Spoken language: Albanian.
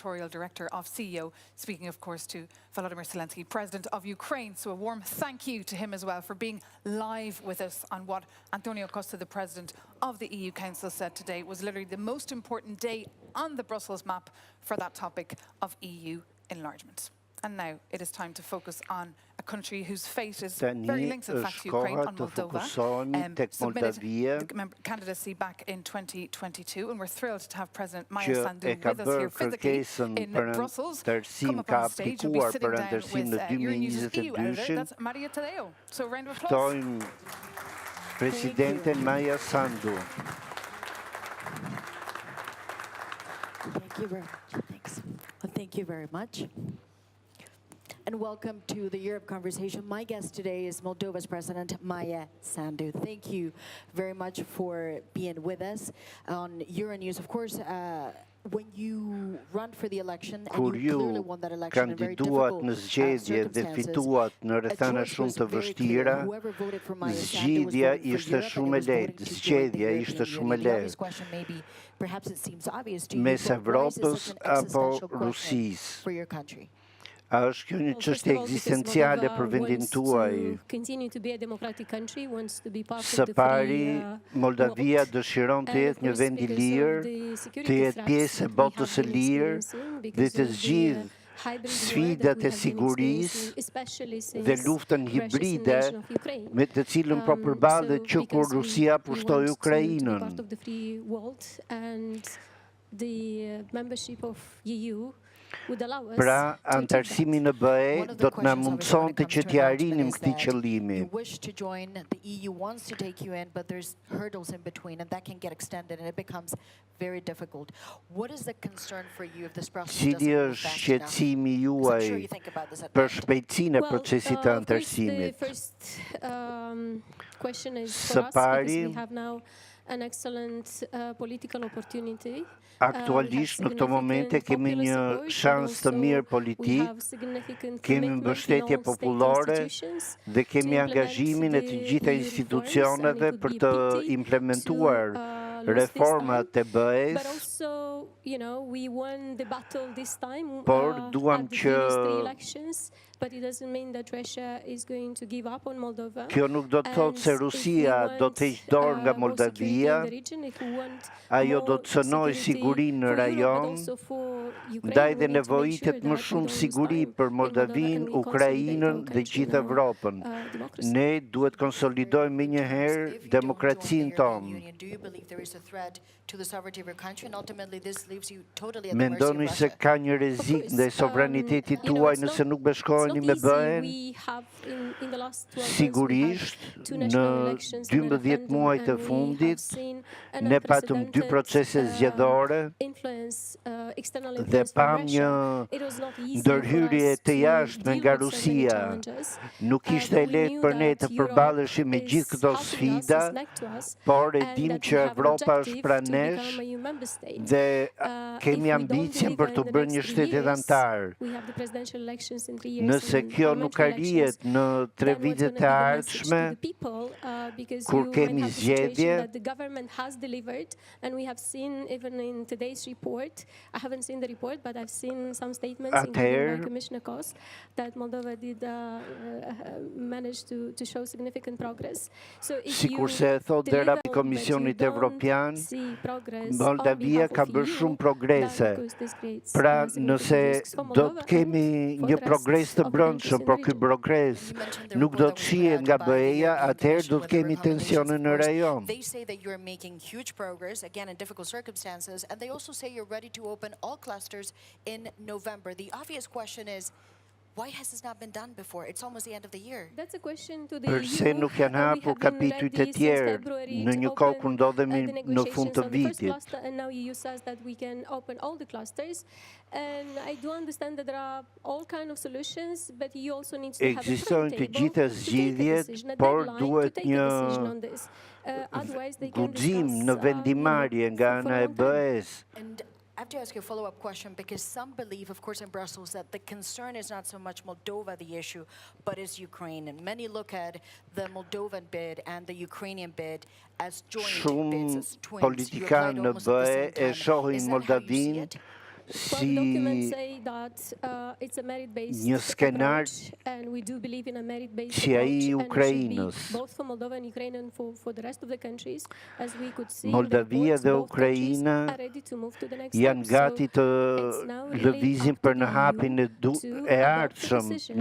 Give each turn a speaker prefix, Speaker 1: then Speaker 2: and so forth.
Speaker 1: editorial director of CEO, speaking, of course, to Volodymyr Zelensky, President of Ukraine. So a warm thank you to him as well for being live with us on what Antonio Costa, the President of the EU Council, said today was literally the most important day on the Brussels map for that topic of EU enlargement. And now it is time to focus on a country whose fate is very linked, in fact, to Ukraine, on Moldova. Submitted the candidacy back in 2022, and we're thrilled to have President Maia Sandu with us here physically in Brussels. Come up on stage, we'll be sitting down with Euronews' EU editor, that's Maria Tadeo. So a round of applause.
Speaker 2: Presidente Maia Sandu.
Speaker 3: Thank you very much. Thanks. Well, thank you very much. And welcome to the Europe Conversation. My guest today is Moldova's President, Maia Sandu. Thank you very much for being with us on Euronews. Of course, when you run for the election, and you clearly won that election in very difficult circumstances, whoever voted for Maia Sandu was voting for Europe, and it was voting to join the European Union. The obvious question maybe, perhaps it seems obvious to you, but why is this such an existential question for your country?
Speaker 2: Është kjo një çështje ekzistenciale për vendin tuaj. Së pari, Moldavia dëshiron të jetë një vend I lirë, të jetë pjesë e botës së lirë dhe të zgjidhë sfidat e sigurisë dhe luftën hibride me të cilën po përballet që kur Rusia pushtoi Ukrainën. Pra, anëtarësimi në BE do të na mundsonte që t'i arrinim këtij qëllimi. Cili është shqetësimi juaj për shpejtësinë e procesit të anëtarësimit? Së pari, aktualisht në këto momente kemi një shans të mirë politik, kemi mbështetje popullore dhe kemi angazhimin e të gjitha institucioneve për të implementuar reformat e BE-s, por duam që kjo nuk do të thotë se Rusia do të heqë dorë nga Moldavia, ajo do të cënojë sigurinë në rajon, ndaj dhe nevojitet më shumë siguri për Moldavinë, Ukrainën dhe gjithë Evropën. Ne duhet konsolidojmë më një herë demokracinë tonë. Mendoni se ka një rrezik ndaj sovranitetit tuaj nëse nuk bashkoheni me BE-n? Sigurisht, në 12 muajt e fundit, ne patëm 2 procese zgjedhore dhe pam një ndërhyrje të jashtme nga Rusia. Nuk ishte e lehtë për ne të përballeshim me gjithë këto sfida, por e dim që Evropa është pranë nesh dhe kemi ambicien për të bërë një shtetet antar. Nëse kjo nuk arrihet në 3 vitet e ardhshme, kur kemi zgjedhje, atëherë sikurse e thot dhe raporti I Komisionit Evropian, Moldavia ka bërë shumë progrese. Pra, nëse do të kemi një progres të brendshëm, por ky progres nuk do të shihet nga BE-ja, atëherë do të kemi tensione në rajon.
Speaker 3: They say that you're making huge progress, again in difficult circumstances, and they also say you're ready to open all clusters in November. The obvious question is, why has this not been done before? It's almost the end of the year.
Speaker 2: Përse nuk janë hapur kapitujt e tjerë në një kohë kur ndodhemi në fund të vitit? Ekzistojnë të gjitha zgjidhjet, por duhet një guxim në vendimarrje nga ana e BE-s.
Speaker 3: I have to ask you a follow-up question because some believe, of course, in Brussels that the concern is not so much Moldova, the issue, but is Ukraine. And many look at the Moldovan bid and the Ukrainian bid as joint bids, as twins.
Speaker 2: Shumë politikanë në BE e shohin Moldavinë si një skenar që ai i Ukrainës, Moldavia dhe Ukraina janë gati të lëvizin për në hapin e ardhshëm